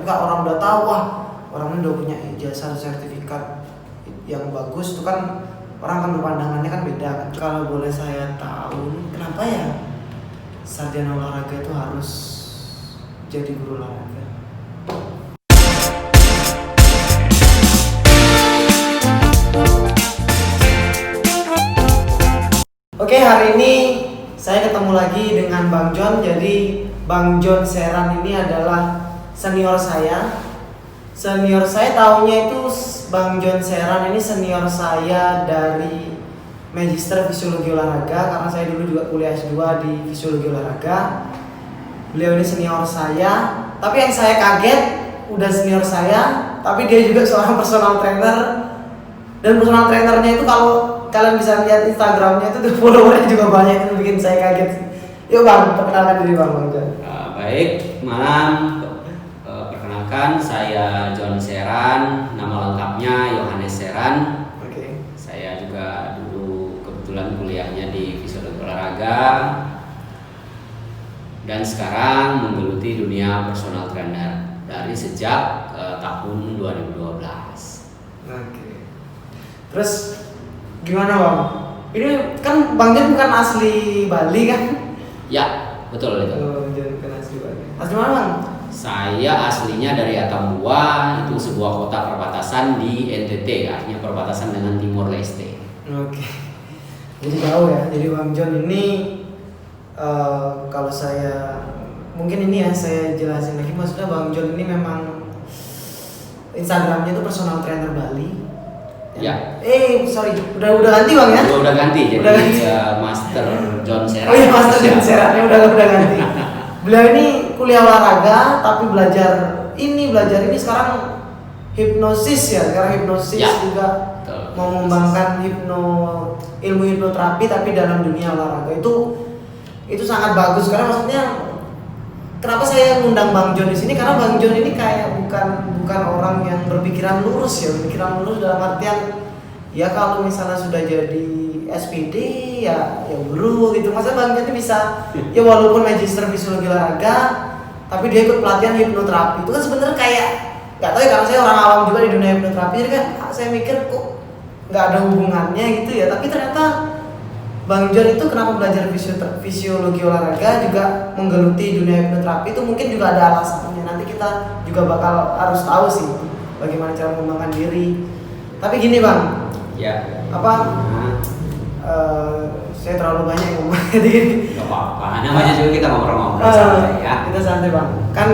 ketika orang udah tahu, wah orang ini udah punya ijazah sertifikat yang bagus, itu kan orang kan berpandangannya kan beda kan. Kalau boleh saya tahu, kenapa ya sarjana olahraga itu harus jadi guru olahraga? Oke, hari ini saya ketemu lagi dengan Bang John. Jadi Bang John Seran ini adalah senior saya. Senior saya tahunya itu Bang John Seran ini senior saya dari Magister Fisiologi Olahraga, karena saya dulu juga kuliah S2 di Fisiologi Olahraga. Beliau ini senior saya, tapi yang saya kaget udah senior saya, tapi dia juga seorang personal trainer. Dan personal trainernya itu kalau kalian bisa lihat Instagramnya itu followernya juga banyak, itu bikin saya kaget. Yuk Bang, perkenalkan diri Bang John. Baik, malam. Perkenalkan, saya John Seran, nama lengkapnya Yohanes Seran. Oke. Saya juga dulu kebetulan kuliahnya di Fisiologi Olahraga dan sekarang menggeluti dunia personal trainer dari sejak tahun 2012. Oke. Terus gimana Bang? Ini kan Bang John bukan asli Bali kan? Ya, betul itu. Oh, John bukan asli Bali. Asli mana Bang? Saya aslinya dari Atambua, itu sebuah kota perbatasan di NTT, artinya perbatasan dengan Timor Leste. Oke. Jadi jauh ya. Jadi Bang John ini kalau saya mungkin ini ya saya jelasin lagi, maksudnya Bang John ini memang Instagramnya itu personal trainer Bali. Ya. Sorry, udah ganti Bang ya? Udah ganti, jadi udah ganti. Master John Seran. Oh iya, Master John Seran ya udah ganti. Beliau ini kuliah olahraga tapi belajar ini sekarang hipnosis ya. Sekarang hipnosis ya. juga Betul. mau mengembangkan ilmu hipnoterapi tapi dalam dunia olahraga. Itu sangat bagus, karena maksudnya kenapa saya ngundang Bang John di sini, karena Bang John ini kayak bukan orang yang berpikiran lurus ya. Berpikiran lurus dalam artian ya kalau misalnya sudah jadi SPD ya guru gitu. Masa Bang John ini bisa ya walaupun Magister Fisiologi Olahraga tapi dia ikut pelatihan hipnoterapi. Itu kan sebenarnya kayak nggak tahu ya, karena saya orang awam juga di dunia hipnoterapi, jadi kan saya mikir kok nggak ada hubungannya gitu ya. Tapi ternyata Bang John itu kenapa belajar fisiologi olahraga juga menggeluti dunia hipnoterapi itu mungkin juga ada alasannya. Nanti kita juga bakal harus tahu sih bagaimana cara mengembangkan diri. Tapi gini Bang, ya. Saya terlalu banyak ngomong jadi gini. Gak apa-apa, namanya juga kita ngobrol-ngobrol santai ya. Kita santai Bang. Kan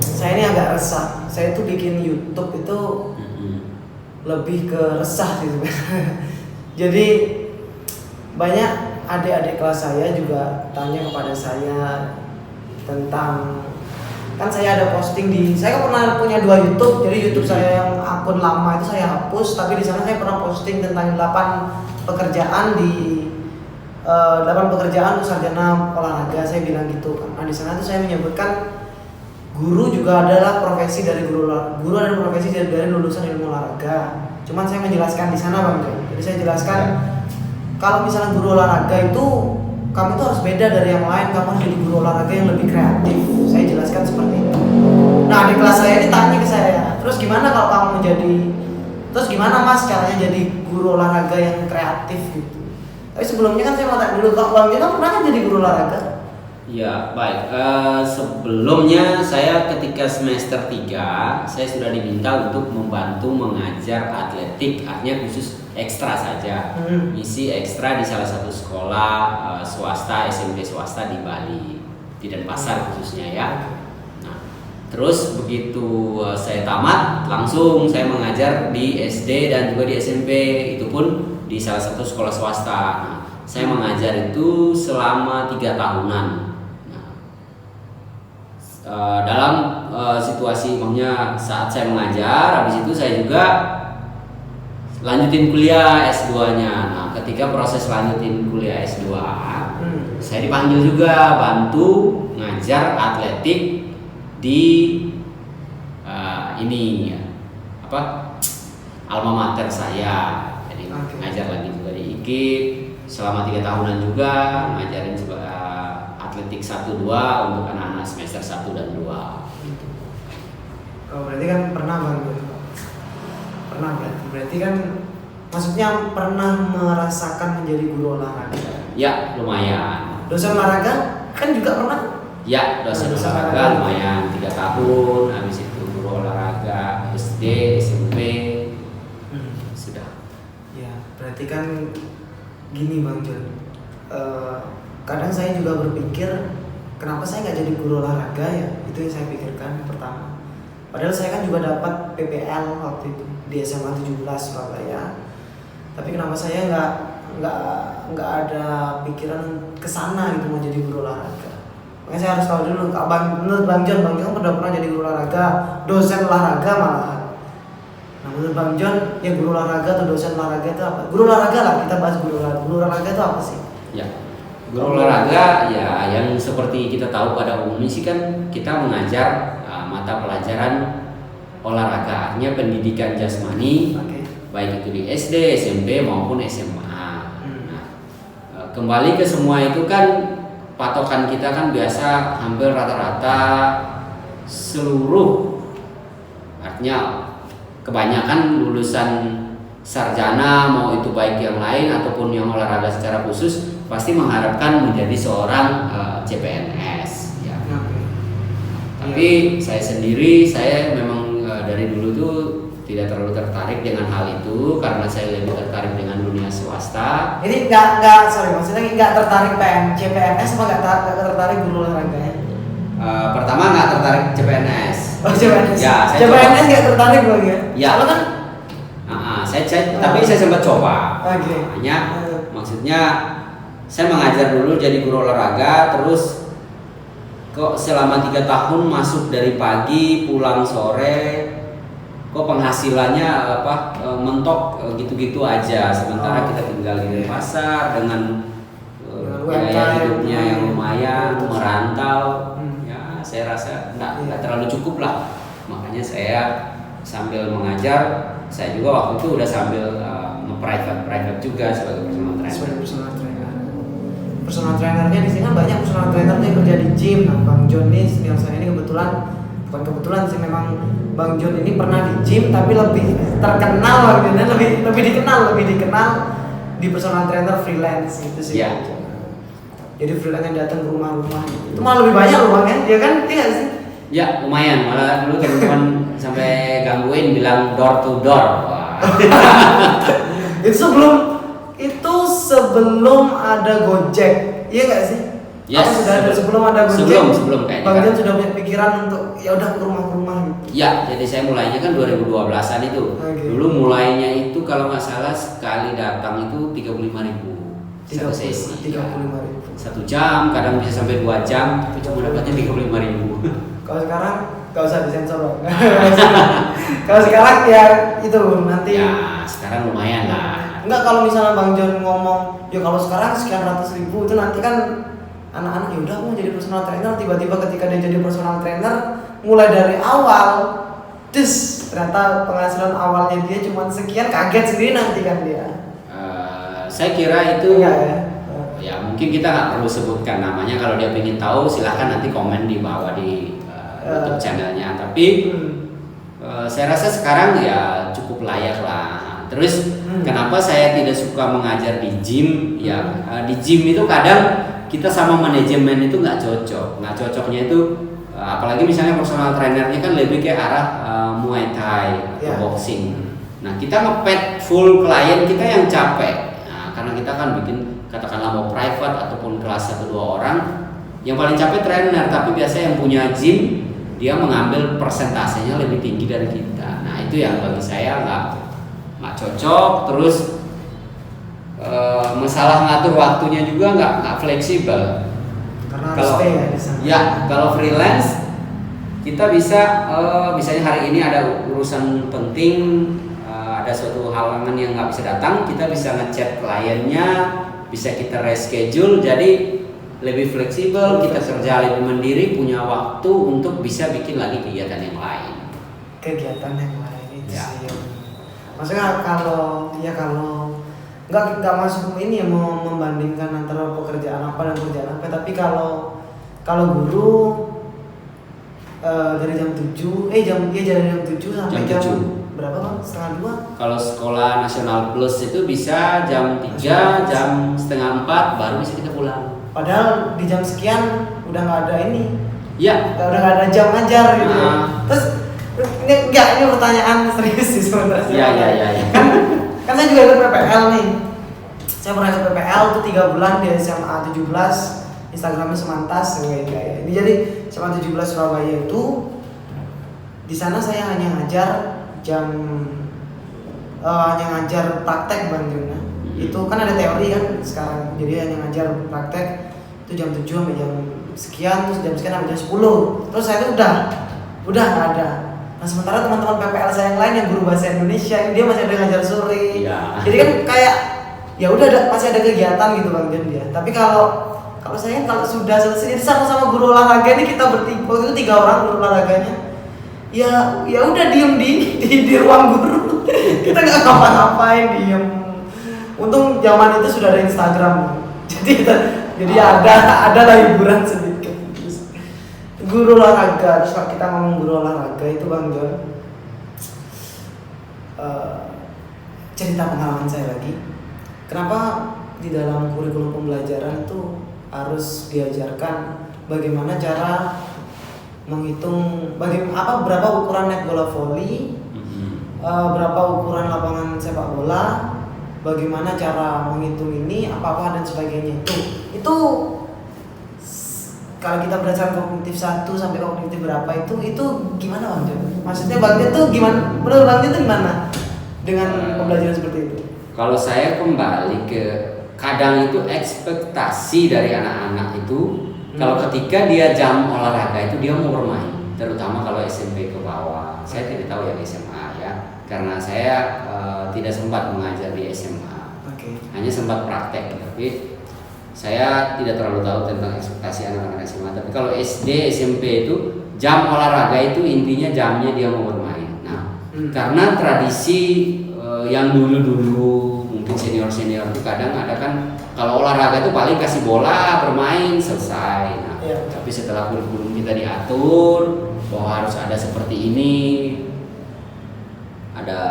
saya ini agak resah. Saya tuh bikin YouTube itu lebih ke resah sih sebenarnya. Jadi banyak adik-adik kelas saya juga tanya kepada saya tentang, kan saya ada posting saya kan pernah punya 2 YouTube. Jadi YouTube saya yang akun lama itu saya hapus, tapi di sana saya pernah posting tentang 8 pekerjaan untuk sarjana olahraga, saya bilang gitu kan. Nah di sana tuh saya menyebutkan guru juga adalah profesi dari guru adalah profesi dari lulusan ilmu olahraga. Cuman saya menjelaskan di sana Bang. Jadi saya jelaskan kalau misalnya guru olahraga itu kamu tuh harus beda dari yang lain, kamu harus jadi guru olahraga yang lebih kreatif. Saya jelaskan seperti itu. Nah di kelas saya ini tanya ke saya, terus gimana kalau kamu terus gimana Mas caranya jadi guru olahraga yang kreatif gitu. Tapi sebelumnya kan saya mau tanya dulu, Bang John pernah kan jadi guru olahraga? Ya baik, sebelumnya saya ketika semester 3 saya sudah diminta untuk membantu mengajar atletik, artinya khusus ekstra saja. Misi ekstra di salah satu sekolah swasta, SMP swasta di Bali, di Denpasar khususnya ya. Nah, terus begitu saya tamat, langsung saya mengajar di SD dan juga di SMP, itu pun di salah satu sekolah swasta. Nah, saya mengajar itu selama 3 tahunan. Dalam situasi maksudnya saat saya mengajar, habis itu saya juga lanjutin kuliah S2-nya. Nah, ketika proses lanjutin kuliah S2, saya dipanggil juga bantu ngajar atletik di alma mater saya. Jadi ngajar lagi juga di IKIP selama 3 tahunan juga, ngajarin atletik 1-2 untuk anak-anak semester 1 dan 2. Oh, berarti kan pernah Bang Jon. Pernah berarti kan maksudnya pernah merasakan menjadi guru olahraga. Ya, lumayan. Dosen olahraga kan juga pernah? Ya, dosen Dosen olahraga olahraga. lumayan 3 tahun, habis itu guru olahraga SD, SMP sudah. Ya, berarti kan gini Bang Jon. Kadang saya juga berpikir kenapa saya nggak jadi guru olahraga ya? Itu yang saya pikirkan pertama. Padahal saya kan juga dapat PPL waktu itu di SMA 17 Surabaya. Tapi kenapa saya nggak ada pikiran kesana gitu mau jadi guru olahraga? Makanya saya harus tahu dulu. Menurut Bang Jon kan udah pernah jadi guru olahraga, dosen olahraga malahan. Nah menurut Bang Jon, ya guru olahraga atau dosen olahraga itu apa? Guru olahraga lah, kita bahas guru olahraga. Guru olahraga itu apa sih? Ya, guru olahraga ya yang seperti kita tahu pada umumnya sih kan kita mengajar mata pelajaran olahraga, artinya pendidikan jasmani, baik itu di SD, SMP maupun SMA. Nah, kembali ke semua itu kan patokan kita kan biasa hampir rata-rata seluruh, artinya kebanyakan lulusan sarjana mau itu baik yang lain ataupun yang olahraga secara khusus pasti mengharapkan menjadi seorang CPNS ya. Tapi saya sendiri memang dari dulu tuh tidak terlalu tertarik dengan hal itu karena saya lebih tertarik dengan dunia swasta. Ini maksudnya nggak tertarik CPNS apa nggak tertarik guru olahraga ya? Pertama nggak tertarik CPNS. Oh CPNS. Ya, CPNS nggak tertarik Bang ya? Ya. Kalau kan tapi saya sempat coba. Okay. Hanya maksudnya saya mengajar dulu jadi guru olahraga, terus kok selama 3 tahun masuk dari pagi pulang sore, kok penghasilannya mentok gitu-gitu aja. Sementara kita tinggal di pasar dengan biaya hidupnya yang lumayan, merantau. Ya saya rasa nggak terlalu cukup lah. Makanya saya sambil mengajar, saya juga waktu itu udah sambil private juga sebagai personal trainer. Personal trainernya di sini kan banyak personal trainer yang kerja di gym. Nah, Bang Jon nih, saya ini bukan kebetulan sih, memang Bang Jon ini pernah di gym tapi lebih terkenal lebih dikenal di personal trainer freelance gitu sih. Ya. Jadi freelance yang datang ke rumah-rumah itu malah lebih banyak loh Bang ya, dia kan iya sih. Ya lumayan, malah dulu teman-teman sampai gangguin bilang door to door. itu sebelum ada Gojek, iya nggak sih? Yes, sebelum ada Gojek. Sebelum kayaknya. Bang Jon sudah punya pikiran untuk ya udah ke rumah-rumah gitu. Ya, jadi saya mulainya kan 2012-an itu. Okay. Dulu mulainya itu kalau nggak salah sekali datang itu 35.000 satu sesi. 35.000. 1 jam, kadang bisa sampai 2 jam, tapi cuma dapatnya 35.000. Kalau sekarang nggak usah disensor Bang. Kalau sekarang ya itu nanti. Ya, sekarang lumayan lah. Enggak, kalau misalnya Bang Jon ngomong, ya kalau sekarang sekian ratus ribu itu nanti kan anak-anak ya udah mau jadi personal trainer, tiba-tiba ketika dia jadi personal trainer mulai dari awal, ternyata penghasilan awalnya dia cuma sekian, kaget sendiri nanti kan dia. Saya kira itu enggak ya. Ya mungkin kita nggak perlu sebutkan namanya, kalau dia ingin tahu silahkan nanti komen di bawah di YouTube channelnya. Tapi saya rasa sekarang ya cukup layak lah. Terus kenapa saya tidak suka mengajar di gym? Ya di gym itu kadang kita sama manajemen itu nggak cocok. Nah cocoknya itu apalagi misalnya personal trainernya kan lebih ke arah Muay Thai atau boxing. Nah kita ngepet full klien kita yang capek. Nah, karena kita kan bikin katakanlah mau private ataupun kelas 1-2 orang, yang paling capek trainer, tapi biasanya yang punya gym dia mengambil persentasenya lebih tinggi dari kita. Nah itu yang bagi saya nggak cocok. Terus masalah ngatur waktunya juga nggak fleksibel. Karena harus stay ya di sana. Ya kalau freelance kita bisa misalnya hari ini ada urusan penting, ada suatu halangan yang nggak bisa datang, kita bisa ngechat kliennya, bisa kita reschedule, jadi lebih fleksibel, kita kerja lebih mandiri, punya waktu untuk bisa bikin lagi kegiatan yang lain. Kegiatan yang lain itu Ya. sih. Maksudnya kalau nggak masuk ini ya, mau membandingkan antara pekerjaan apa dan pekerjaan apa, tapi kalau guru dari jam 7 dari jam 7 sampai Jam jam 7. berapa bang? Setengah 2. Kalau sekolah nasional plus itu bisa jam 3, jam setengah 4 baru bisa kita pulang. Padahal di jam sekian udah nggak ada ini. Ya. Udah nggak ada jam ngajar gitu. Terus ini pertanyaan serius sih sebenarnya. Iya. Kan saya juga ikut PPL nih. Saya pernah ikut PPL tuh 3 bulan di SMA 17. Instagramnya Semantas kayak ini. Jadi SMA 17 Surabaya itu di sana saya hanya ngajar praktek Bang Juna. Itu kan ada teori kan sekarang. Jadi hanya ngajar praktek itu jam 7 sampai jam sekian, terus jam sekian sampai jam 10. Terus saya itu udah nggak ada. Nah sementara teman-teman PPL saya yang lain yang guru bahasa Indonesia dia masih ada ngajar sore. Iya. Jadi kan kayak ya udah masih ada kegiatan gitu Bang Jon dia. Tapi kalau saya kalau sudah selesai jadi sama-sama guru olahraga ini kita bertiga itu 3 orang guru olahraganya. Ya udah diem di ruang guru. Kita nggak ngapa-ngapain, diem. Untung zaman itu sudah ada Instagram. Jadi ada lah hiburan sedikit. Guru olahraga, terus kalau kita ngomong guru olahraga itu Bang Jon, cerita pengalaman saya lagi. Kenapa di dalam kurikulum pembelajaran itu harus diajarkan bagaimana cara menghitung berapa ukuran net bola voli, berapa ukuran lapangan sepak bola, bagaimana cara menghitung ini apa dan sebagainya. Itu kalau kita berdasarkan kognitif 1 sampai kognitif berapa itu gimana Bang Jon? Maksudnya Bang Jon tuh gimana? Menurut Bang Jon tuh gimana dengan pembelajaran seperti itu? Kalau saya kembali ke kadang itu ekspektasi dari anak-anak itu kalau ketika dia jam olahraga itu dia mau bermain, terutama kalau SMP ke bawah. Saya tidak tahu yang SMA ya, karena saya tidak sempat mengajar di SMA. Hanya sempat praktek, tapi saya tidak terlalu tahu tentang ekspektasi anak-anak SMA. Tapi kalau SD, SMP itu jam olahraga itu intinya jamnya dia mau bermain. Nah, karena tradisi yang dulu-dulu mungkin senior-senior itu kadang ada kan kalau olahraga itu paling kasih bola, bermain, selesai. Nah, tapi setelah kurikulum kita diatur bahwa harus ada seperti ini, ada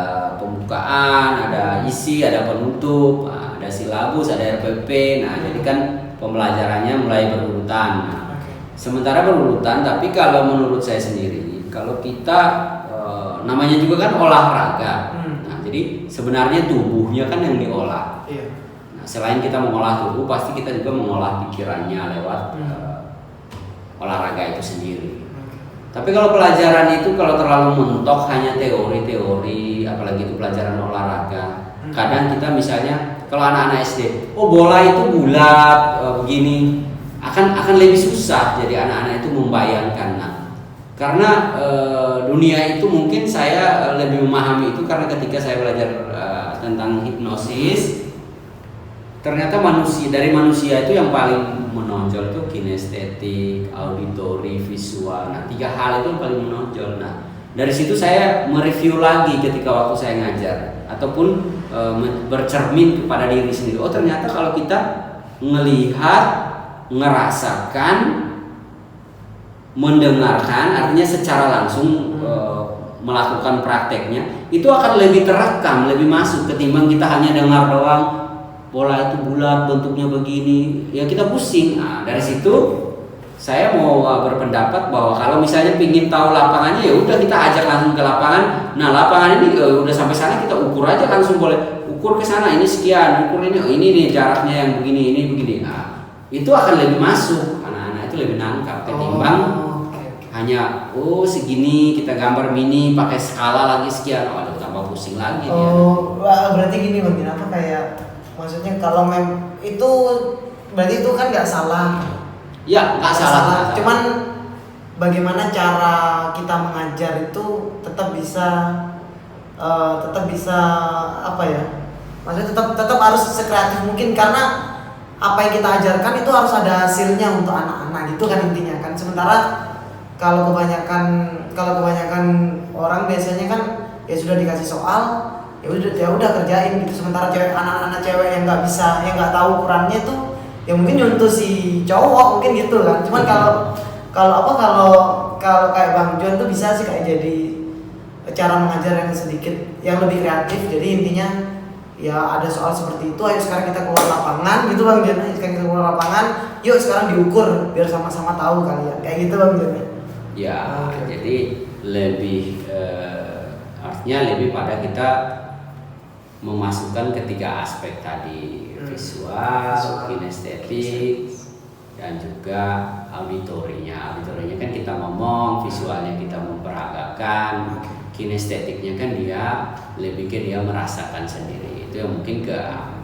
pembukaan, ada isi, ada penutup, ada silabus, ada RPP. Nah, jadi kan pembelajarannya mulai berurutan. Nah, sementara berurutan, tapi kalau menurut saya sendiri, kalau kita namanya juga kan olahraga. Nah, jadi sebenarnya tubuhnya kan yang diolah. Nah, selain kita mengolah tubuh, pasti kita juga mengolah pikirannya lewat olahraga itu sendiri. Tapi kalau pelajaran itu kalau terlalu mentok hanya teori-teori, apalagi itu pelajaran olahraga, kadang kita misalnya kalau anak-anak SD, bola itu bulat begini, akan lebih susah jadi anak-anak itu membayangkan. Nah, karena dunia itu mungkin saya lebih memahami itu karena ketika saya belajar tentang hipnosis, ternyata dari manusia itu yang paling menonjol itu kinestetik, auditori, visual. Nah, 3 hal itu yang paling menonjol. Nah, dari situ saya mereview lagi ketika waktu saya ngajar ataupun bercermin kepada diri sendiri. Oh, ternyata kalau kita melihat, ngerasakan, mendengarkan, artinya secara langsung melakukan prakteknya, itu akan lebih terekam, lebih masuk ketimbang kita hanya dengar doang. Bola itu bulat, bentuknya begini, ya kita pusing. Nah, dari situ saya mau berpendapat bahwa kalau misalnya pingin tahu lapangannya, ya udah kita ajak langsung ke lapangan. Nah, lapangan ini udah sampai sana kita ukur aja langsung, boleh ukur ke sana ini sekian, ukur ini nih jaraknya yang begini, ini begini. Nah, itu akan lebih masuk, anak-anak itu lebih nangkap ketimbang hanya segini kita gambar mini pakai skala lagi sekian, aduh tambah pusing lagi dia. Berarti gini Bang, apa kayak maksudnya kalau itu berarti itu kan nggak salah. Ya, nggak salah. Cuman bagaimana cara kita mengajar itu tetap bisa apa ya? Maksudnya tetap harus sekreatif mungkin, karena apa yang kita ajarkan itu harus ada hasilnya untuk anak-anak, gitu kan intinya kan. Sementara kalau kebanyakan orang biasanya kan ya sudah dikasih soal, ya udah kerjain gitu. Sementara anak-anak cewek yang nggak bisa, yang nggak tahu ukurannya tuh ya mungkin nyontoh si cowok mungkin gitu kan. Cuman kalau kalau kayak Bang John tuh bisa sih kayak jadi cara mengajar yang sedikit yang lebih kreatif. Jadi intinya ya ada soal seperti itu, ayo sekarang kita keluar lapangan gitu Bang John. Sekarang kita keluar lapangan, yuk sekarang diukur biar sama-sama tahu kalian. Kayak gitu Bang John. Ya, jadi lebih artinya lebih pada kita memasukkan ketiga aspek tadi, visual, kinestetik, dan juga auditorinya. Auditorinya kan kita ngomong, visualnya kita memperagakan, kinestetiknya kan dia lebih ke dia merasakan sendiri. Itu yang mungkin ke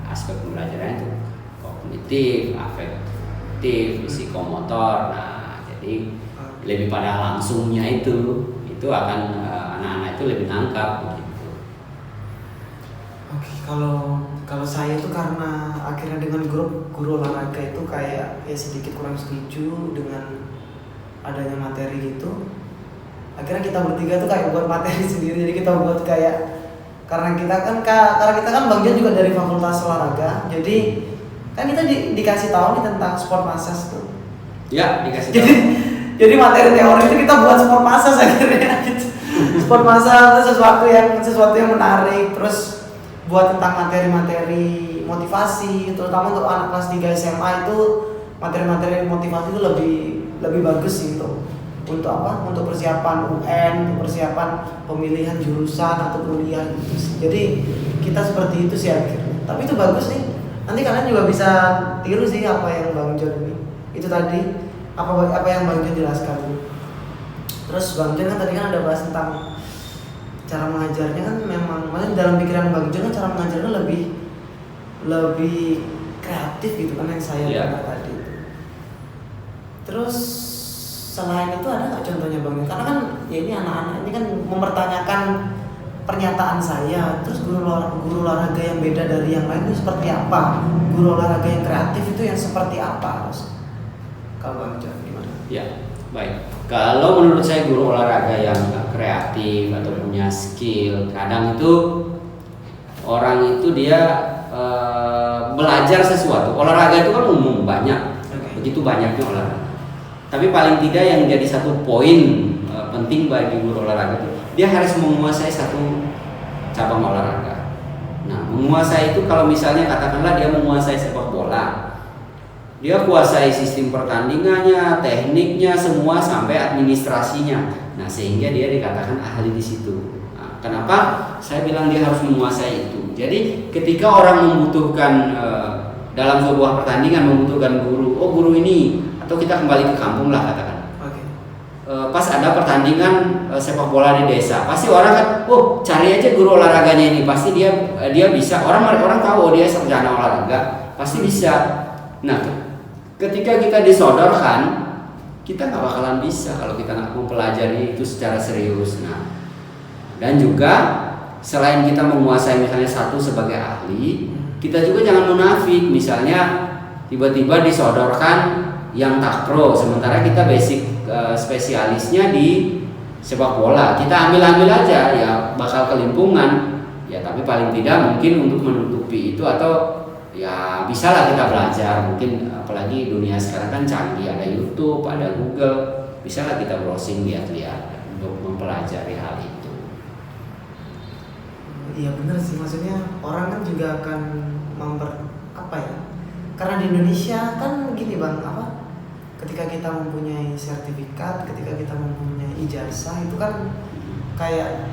aspek pembelajaran itu kognitif, afektif, psikomotor. Nah, jadi lebih pada langsungnya itu akan anak-anak itu lebih nangkap begitu. Oke, kalau saya itu karena akhirnya dengan grup guru olahraga itu kayak ya sedikit kurang setuju dengan adanya materi gitu. Akhirnya kita bertiga tuh kayak buat materi sendiri. Jadi kita buat kayak karena kita kan Bang Jan juga dari fakultas olahraga. Jadi kan kita dikasih tahu nih tentang sport massage tuh. Ya, dikasih tahu. Jadi materi teori itu kita buat sport massage akhirnya gitu. Sport massage itu sesuatu yang menarik. Terus buat tentang materi-materi motivasi, terutama untuk anak kelas 3 SMA itu materi-materi motivasi itu lebih bagus sih untuk apa? Untuk persiapan UN, untuk persiapan pemilihan jurusan atau kuliah gitu. Jadi kita seperti itu sih akhirnya. Tapi itu bagus nih. Nanti kalian juga bisa tiru sih apa yang Bang John ini. Itu tadi apa yang Bang John jelaskan. Terus Bang John kan tadi kan ada bahas tentang cara mengajarnya kan memang dalam pikiran Bang John kan cara mengajarnya lebih kreatif gitu kan yang saya dengar tadi. Terus selain itu ada nggak contohnya Bang? Karena kan ya ini anak-anak ini kan mempertanyakan pernyataan saya. Terus guru olahraga yang beda dari yang lain itu seperti apa? Guru olahraga yang kreatif itu yang seperti apa? Kalau Bang John gimana? Ya, baik. Kalau menurut saya guru olahraga yang kreatif atau punya skill, kadang itu orang itu dia belajar sesuatu. Olahraga itu kan umum banyak, begitu banyaknya olahraga. Tapi paling tidak yang jadi satu poin penting bagi guru olahraga itu dia harus menguasai satu cabang olahraga. Nah, menguasai itu kalau misalnya katakanlah dia menguasai sepak bola, dia kuasai sistem pertandingannya, tekniknya, semua sampai administrasinya. Nah, sehingga dia dikatakan ahli di situ. Nah, kenapa saya bilang dia harus menguasai itu? Jadi ketika orang membutuhkan dalam sebuah pertandingan membutuhkan guru, oh guru ini, atau kita kembali ke kampung lah katakan. Pas ada pertandingan sepak bola di desa, pasti orang kan, oh cari aja guru olahraganya ini, pasti dia bisa. Orang tahu oh, dia sarjana olahraga, pasti bisa. Nah, ketika kita disodorkan, kita nggak bakalan bisa kalau kita nggak mempelajari itu secara serius. Nah, dan juga selain kita menguasai misalnya satu sebagai ahli, kita juga jangan munafik. Misalnya tiba-tiba disodorkan yang tak pro, sementara kita basic spesialisnya di sepak bola, kita ambil aja, ya bakal kelimpungan. Ya tapi paling tidak mungkin untuk menutupi itu atau ya bisa lah kita belajar. Mungkin apalagi dunia sekarang kan canggih, ada YouTube, ada Google, bisa lah kita browsing lihat-lihat untuk mempelajari hal itu. Iya benar sih, maksudnya orang kan juga akan karena di Indonesia kan gini Bang, ketika kita mempunyai sertifikat, ketika kita mempunyai ijazah itu kan kayak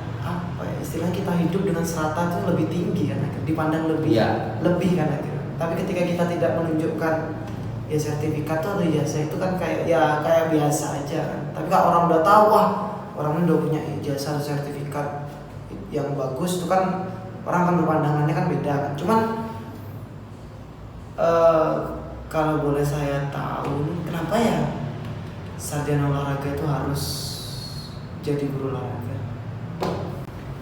istilahnya kita hidup dengan serata itu lebih tinggi kan, dipandang lebih kan akhirnya. Tapi ketika kita tidak menunjukkan ya sertifikat atau ijazah itu kan kayak biasa aja kan. Tapi kalau orang udah tahu orang udah punya ijazah atau sertifikat yang bagus itu kan orang kan berpandangannya kan beda kan. Cuman kalau boleh saya tahu kenapa ya sarjana olahraga itu harus jadi guru olahraga?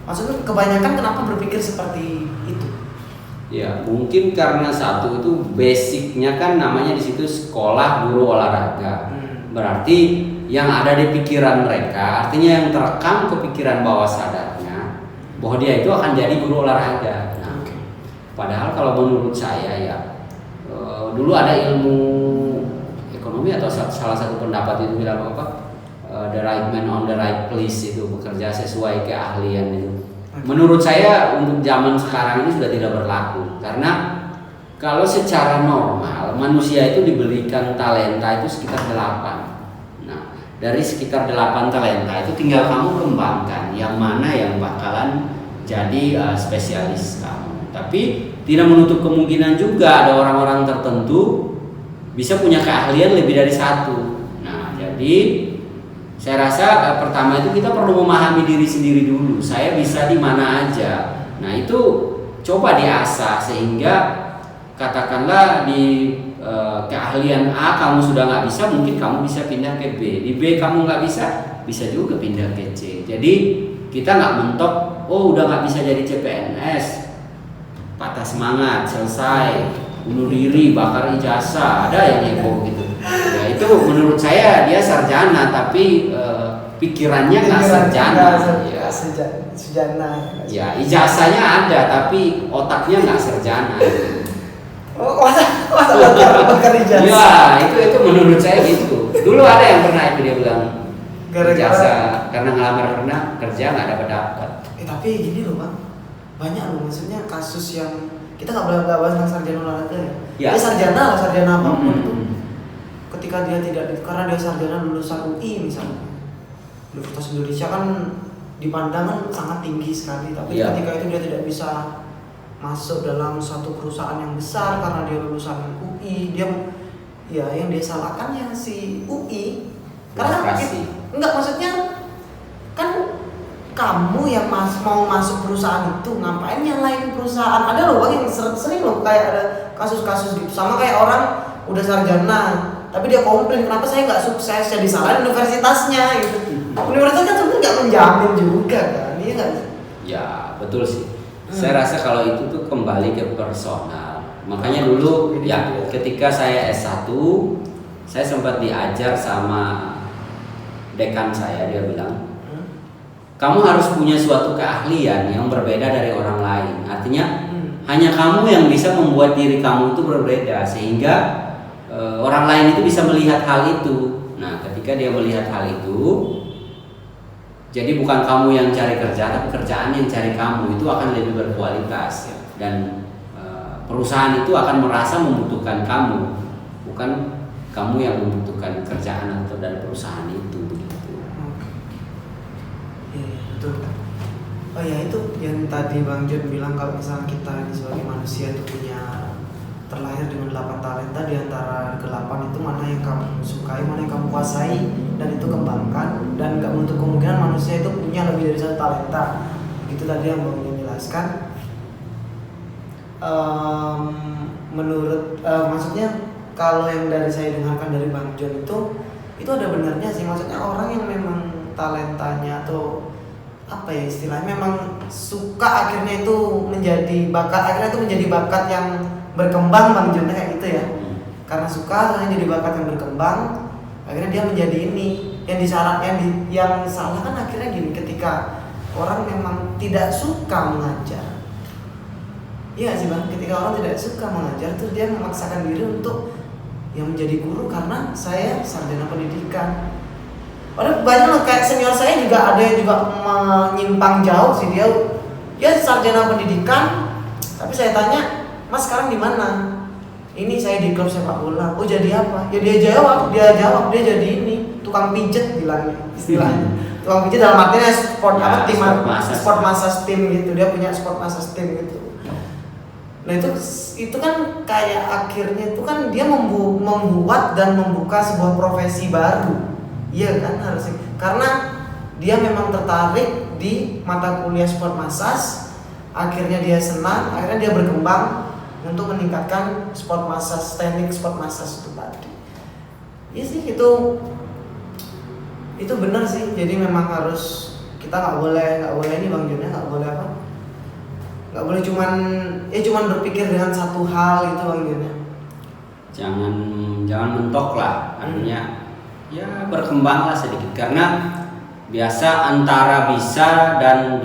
Maksudnya kebanyakan kenapa berpikir seperti itu? Ya mungkin karena satu itu basicnya kan namanya di situ sekolah guru olahraga. Berarti yang ada di pikiran mereka, artinya yang terekam ke pikiran bawah sadarnya bahwa dia itu akan jadi guru olahraga. Nah, padahal kalau menurut saya ya dulu ada ilmu ekonomi atau salah satu pendapat itu bilang the right man on the right place itu, bekerja sesuai keahlian itu. Menurut saya untuk zaman sekarang ini sudah tidak berlaku, karena kalau secara normal manusia itu diberikan talenta itu sekitar 8. Nah, dari sekitar 8 talenta itu tinggal kamu kembangkan yang mana yang bakalan jadi spesialis kamu. Tapi tidak menutup kemungkinan juga ada orang-orang tertentu bisa punya keahlian lebih dari satu. Nah, jadi saya rasa pertama itu kita perlu memahami diri sendiri dulu. Saya bisa di mana aja. Nah, itu coba diasah sehingga katakanlah di keahlian A kamu sudah nggak bisa, mungkin kamu bisa pindah ke B. Di B kamu nggak bisa, bisa juga pindah ke C. Jadi kita nggak mentok, oh udah nggak bisa jadi CPNS, patah semangat, selesai, bunuh diri, bakar ijazah, ada yang heboh gitu. Ya itu menurut saya dia sarjana tapi pikirannya nggak sarjana. Ya ijazahnya ada tapi otaknya nggak sarjana. Oh, masa bakar ijazah? Ya itu menurut saya gitu. Dulu ada yang pernah itu dia bilang ijazah karena ngelamar kerja nggak dapat. Tapi gini loh bang, banyak loh maksudnya kasus yang kita nggak bahas tentang sarjana olahraga ya. Dia sarjana apapun itu. Ketika dia karena dia sarjana lulusan UI misalnya, Universitas Indonesia kan dipandang kan sangat tinggi sekali, tapi ketika itu dia tidak bisa masuk dalam satu perusahaan yang besar karena dia lulusan UI, yang dia salahkan yang si UI karena enggak, maksudnya kan kamu yang mau masuk perusahaan itu ngapain nyalain perusahaan? Ada loh bang yang sering loh kayak ada kasus-kasus gitu, sama kayak orang udah sarjana tapi dia komplain kenapa saya nggak sukses, jadi salahin universitasnya gitu. Universitas kan sebenarnya nggak menjamin juga kan, iya nggak? Ya betul sih. Saya rasa kalau itu tuh kembali ke personal. Makanya dulu ketika saya S1 saya sempat diajar sama dekan saya, dia bilang kamu harus punya suatu keahlian yang berbeda dari orang lain. Artinya hanya kamu yang bisa membuat diri kamu itu berbeda sehingga orang lain itu bisa melihat hal itu. Nah, ketika dia melihat hal itu, jadi bukan kamu yang cari kerja, tapi kerjaan yang cari kamu itu akan lebih berkualitas dan perusahaan itu akan merasa membutuhkan kamu, bukan kamu yang membutuhkan kerjaan atau dan perusahaan itu. Betul. Oh ya, itu yang tadi Bang John bilang kalau misalnya kita ini sebagai manusia itu terlahir dengan 8 talenta, di antara ke-8 itu mana yang kamu sukai, mana yang kamu kuasai dan itu kembangkan, dan nggak menutup kemungkinan manusia itu punya lebih dari 1 talenta. Itu tadi yang Bang John jelaskan. Menurut maksudnya kalau yang dari saya dengarkan dari Bang John itu ada benarnya sih, maksudnya orang yang memang talentanya atau apa ya istilahnya memang suka akhirnya itu menjadi bakat yang berkembang, Bang John kayak gitu ya. Karena suka akhirnya jadi bakat yang berkembang, akhirnya dia menjadi ini yang salah kan akhirnya gini, ketika orang memang tidak suka mengajar. Iya sih Bang, ketika orang tidak suka mengajar terus dia memaksakan diri untuk yang menjadi guru karena saya sarjana pendidikan. Padahal banyak loh, kayak senior saya juga ada yang juga menyimpang jauh sih, dia sarjana pendidikan, tapi saya tanya, Mas sekarang di mana? Ini saya di klub sepak bola. Oh jadi apa? Ya dia jawab dia jadi ini tukang pijet bilangnya istilahnya. Tukang pijet dalam artinya sport massage team gitu, dia punya sport massage team gitu. Nah itu kan kayak akhirnya itu kan dia membuat dan membuka sebuah profesi baru. Iya kan harusnya, karena dia memang tertarik di mata kuliah sport massage, akhirnya dia senang, akhirnya dia berkembang untuk meningkatkan sport massage, teknik sport massage itu tadi. Iya sih itu benar sih, jadi memang harus kita nggak boleh ini Bang Jun, nggak boleh apa? Nggak boleh cuman berpikir dengan satu hal itu Bang Jun. Jangan mentok lah, artinya ya berkembanglah sedikit, karena biasa antara bisa dan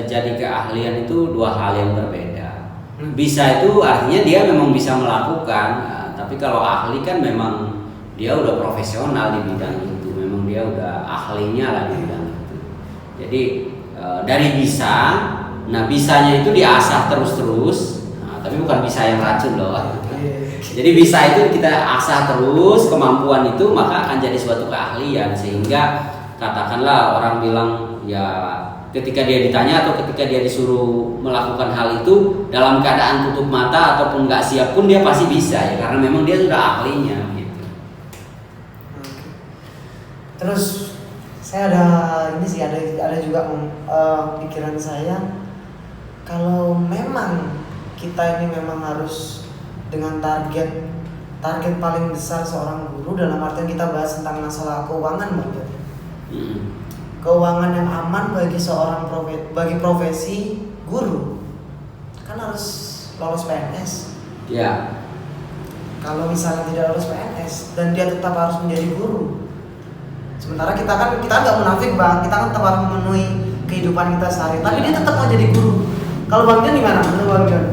jadi keahlian itu 2 hal yang berbeda. Bisa itu artinya dia memang bisa melakukan, tapi kalau ahli kan memang dia udah profesional di bidang itu, memang memang dia udah ahlinya lah dibilang gitu. Jadi dari bisa, nah bisanya itu diasah terus-terus, nah, tapi bukan bisa yang racun loh. Jadi bisa itu kita asah terus kemampuan itu, maka akan jadi suatu keahlian, sehingga katakanlah orang bilang ya ketika dia ditanya atau ketika dia disuruh melakukan hal itu dalam keadaan tutup mata ataupun nggak siap pun dia pasti bisa ya, karena memang dia sudah ahlinya gitu. Terus saya ada juga pikiran saya, kalau memang kita ini memang harus dengan target paling besar seorang guru, dalam artian kita bahas tentang masalah keuangan, Bang. Keuangan yang aman bagi seorang profesi guru kan harus lolos PNS. Ya. Kalau misalnya tidak lolos PNS dan dia tetap harus menjadi guru, sementara kita nggak munafik, Bang, kita kan tetap harus memenuhi kehidupan kita sehari, tapi dia tetap mau jadi guru. Kalau Bang John gimana? Menurut Bang John,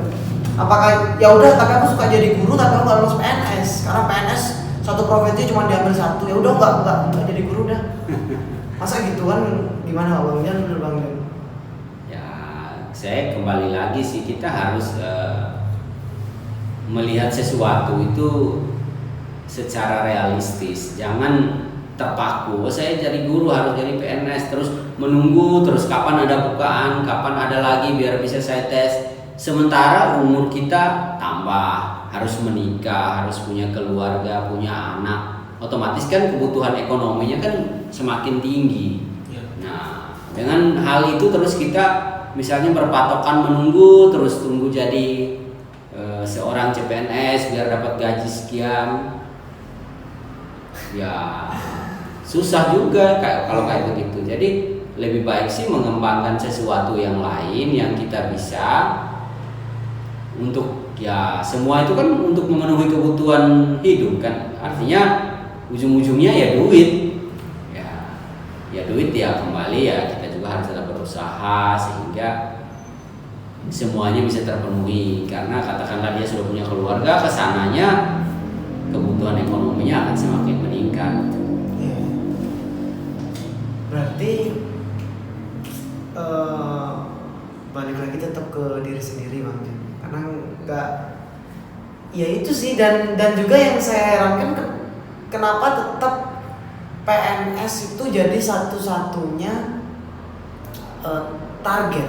apakah ya udah tapi aku suka jadi guru tapi aku nggak lolos PNS, karena PNS satu profesi cuma diambil satu, ya udah nggak jadi guru dah. Masa gitu kan? Gimana Bang John, menurut Bang John? Ya, saya kembali lagi sih, kita harus melihat sesuatu itu secara realistis. Jangan terpaku, saya jadi guru harus jadi PNS, terus menunggu terus kapan ada bukaan, kapan ada lagi biar bisa saya tes. Sementara umur kita tambah, harus menikah, harus punya keluarga, punya anak, otomatis kan kebutuhan ekonominya kan semakin tinggi. Nah, dengan hal itu terus kita misalnya berpatokan menunggu terus tunggu jadi seorang CPNS biar dapat gaji sekian, ya susah juga kalau kayak begitu. Jadi lebih baik sih mengembangkan sesuatu yang lain yang kita bisa untuk ya semua itu kan untuk memenuhi kebutuhan hidup kan, artinya ujung-ujungnya ya duit, ya duit ya kembali ya kita juga harus tetap berusaha sehingga semuanya bisa terpenuhi, karena katakanlah dia sudah punya keluarga, kesananya kebutuhan ekonominya akan semakin meningkat. Ya. Berarti balik lagi tetap ke diri sendiri, Bang, karena nggak ya itu sih, dan juga yang saya herankan kenapa tetap PNS itu jadi satu-satunya target.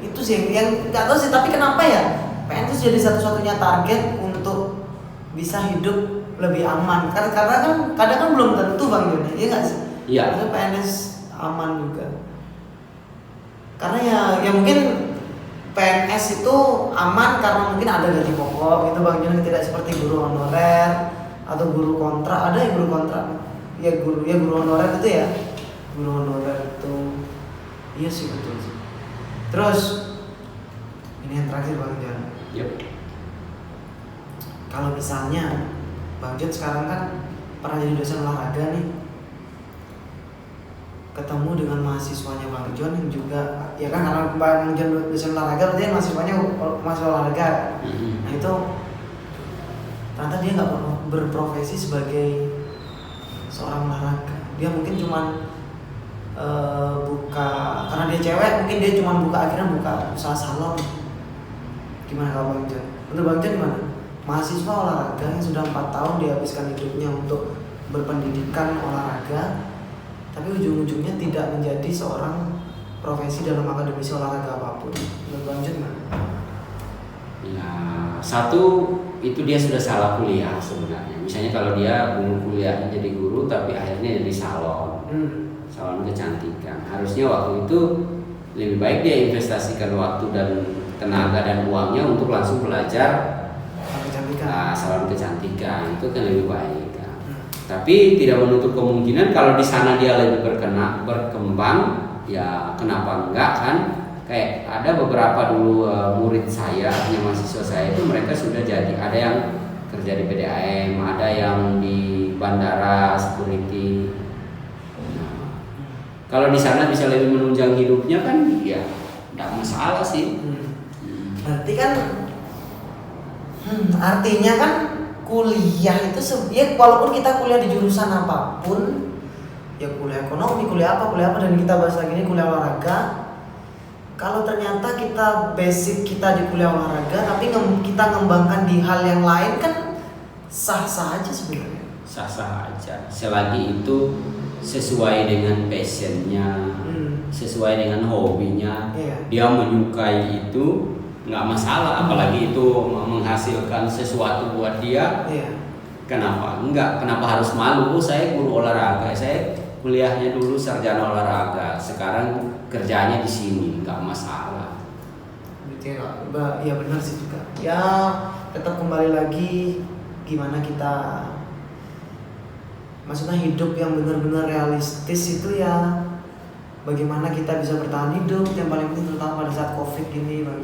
Itu sih yang nggak tahu sih, tapi kenapa ya PNS jadi satu-satunya target untuk bisa hidup lebih aman, karena kan kadang kan belum tentu, Bang Joni, iya nggak sih? Iya. PNS aman juga, karena ya mungkin PNS itu aman karena mungkin ada gaji pokok gitu, Bang Joni, tidak seperti guru honorer atau guru kontrak. Ada yang guru kontrak guru honorer itu ya, guru honorer itu iya sih, betul sih. Terus ini yang terakhir, Bang Jon. Yep. Kalau misalnya Bang Jon sekarang kan pernah jadi dosen olahraga nih, ketemu dengan mahasiswanya Bang Jon yang juga ya kan, karena Bang Jon dosen olahraga berarti mahasiswanya mahasiswa olahraga. Nah itu ternyata dia nggak berprofesi sebagai seorang olahraga, dia mungkin cuman buka, karena dia cewek mungkin dia cuma akhirnya buka usaha salon. Gimana kalau Bang Jon? Menurut Bang Jon gimana? Mahasiswa olahraga yang sudah 4 tahun dihabiskan hidupnya untuk berpendidikan olahraga, tapi ujung-ujungnya tidak menjadi seorang profesi dalam akademisi olahraga apapun. Menurut Bang Jon gimana? Ya, satu itu dia sudah salah kuliah sebenarnya. Misalnya kalau dia belum kuliah jadi guru tapi akhirnya jadi salon kecantikan, harusnya waktu itu lebih baik dia investasikan waktu dan tenaga dan uangnya untuk langsung belajar salon kecantikan, itu kan lebih baik kan. Tapi tidak menutup kemungkinan kalau di sana dia lebih berkembang, ya kenapa enggak kan? Kayak ada beberapa dulu murid saya, mahasiswa saya itu mereka sudah jadi, ada yang kerja di PDAM, ada yang di bandara security. Nah, kalau di sana bisa lebih menunjang hidupnya kan, ya tidak masalah sih. Berarti kan, artinya kan kuliah itu ya walaupun kita kuliah di jurusan apapun, ya kuliah ekonomi, kuliah apa, dan kita bahas lagi ini kuliah olahraga. Kalau ternyata kita basic kita di kuliah olahraga, tapi kita ngembangkan di hal yang lain kan sah-sah aja sebenarnya. Sah-sah aja, selagi itu sesuai dengan passionnya, sesuai dengan hobinya, dia menyukai itu nggak masalah, apalagi itu menghasilkan sesuatu buat dia. Kenapa enggak? Kenapa harus malu? Saya guru olahraga, saya kuliahnya dulu sarjana olahraga, sekarang kerjanya di sini, nggak masalah. Ya benar sih juga. Ya tetap kembali lagi gimana kita, maksudnya hidup yang benar-benar realistis itu ya bagaimana kita bisa bertahan hidup, yang paling penting terutama pada saat COVID gini Bang.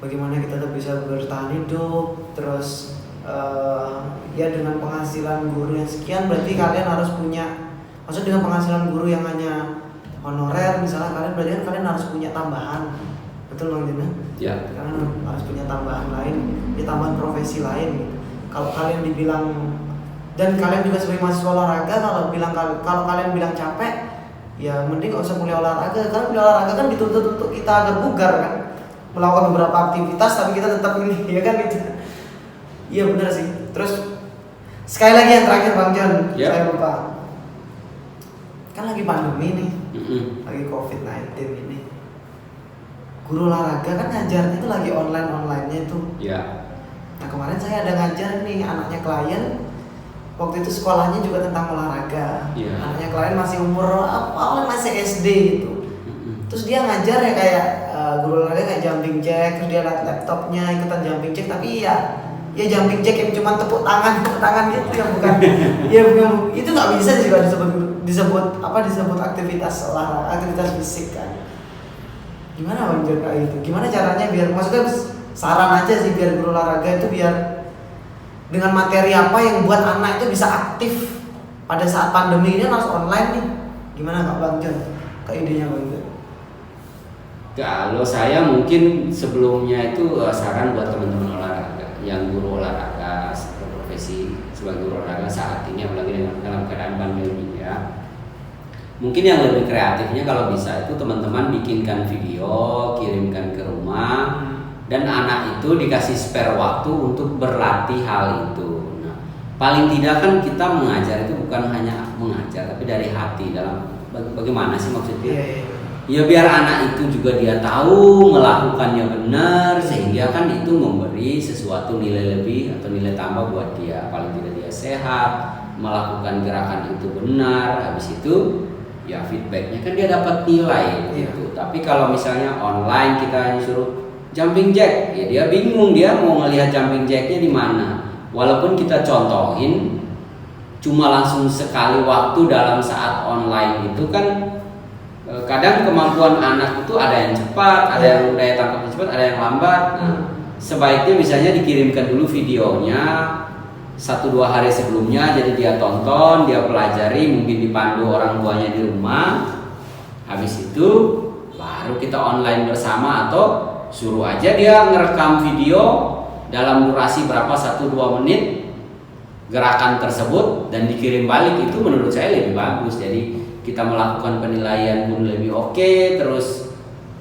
Bagaimana kita tetap bisa bertahan hidup, terus ya dengan penghasilan guru yang sekian berarti kalian harus punya, maksud dengan penghasilan guru yang hanya honorer misalnya kalian berarti kan harus punya tambahan, betul Bang Dina? Kalian harus punya tambahan lain, ya tambahan profesi lain gitu. Kalau kalian dibilang, dan kalian juga sebagai mahasiswa olahraga, kalau kalian bilang capek, ya mending gak usah kuliah olahraga. Karena kuliah olahraga kan dituntut untuk kita agar bugar kan, melakukan beberapa aktivitas tapi kita tetap ini, ya kan gitu. Iya benar sih. Terus sekali lagi yang terakhir Bang John, saya lupa. Kan lagi pandemi nih, lagi COVID-19 ini. Guru olahraga kan ngajarnya itu lagi online-nya itu. Nah kemarin saya ada ngajar nih anaknya klien. Waktu itu sekolahnya juga tentang olahraga. Anaknya klien masih umur masih SD gitu. Terus dia ngajar ya kayak guru olahraga kayak jumping jack, terus dia lihat laptopnya ikutan jumping jack, tapi ya jumping jack yang cuma tepuk tangan gitu yang bukan itu nggak bisa juga disebut aktivitas olahraga, aktivitas fisik kan. Gimana Bang John kayak itu? Gimana caranya biar, maksudnya saran aja sih biar guru olahraga itu biar dengan materi apa yang buat anak itu bisa aktif pada saat pandemi ini harus online nih. Gimana Kak Bang John? Kayak idenya Bang John? Kalau saya mungkin sebelumnya itu saran buat teman-teman olahraga yang guru olahraga profesi sebagai guru olahraga saat ini, apalagi dalam keadaan pandemi ya. Mungkin yang lebih kreatifnya kalau bisa itu teman-teman bikinkan video, kirimkan ke rumah, dan anak itu dikasih spare waktu untuk berlatih hal itu. Nah, paling tidak kan kita mengajar itu bukan hanya mengajar, tapi dari hati. Dalam bagaimana sih maksudnya? Ya biar anak itu juga dia tahu melakukannya benar, sehingga kan itu memberi sesuatu nilai lebih atau nilai tambah buat dia. Paling tidak dia sehat, melakukan gerakan itu benar, habis itu ya feedbacknya kan dia dapat nilai gitu. Tapi kalau misalnya online kita disuruh jumping jack, ya dia bingung, dia mau ngelihat jumping jacknya di mana. Walaupun kita contohin cuma langsung sekali waktu dalam saat online itu kan kadang kemampuan anak itu ada yang cepat, ada yang daya tangkapnya cepat, ada yang lambat. Sebaiknya misalnya dikirimkan dulu videonya 1-2 hari sebelumnya, jadi dia tonton, dia pelajari, mungkin dipandu orang tuanya di rumah. Habis itu baru kita online bersama, atau suruh aja dia ngerekam video dalam durasi berapa 1-2 menit gerakan tersebut dan dikirim balik. Itu menurut saya lebih bagus. Jadi kita melakukan penilaian pun lebih oke, terus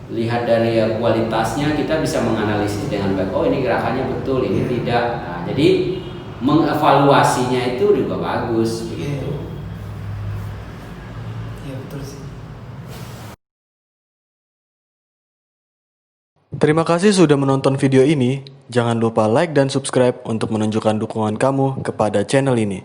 lihat dari kualitasnya kita bisa menganalisis dengan baik. Oh ini gerakannya betul, ini tidak. Nah, jadi mengevaluasinya itu juga bagus begitu. Iya betul sih. Terima kasih sudah menonton video ini. Jangan lupa like dan subscribe untuk menunjukkan dukungan kamu kepada channel ini.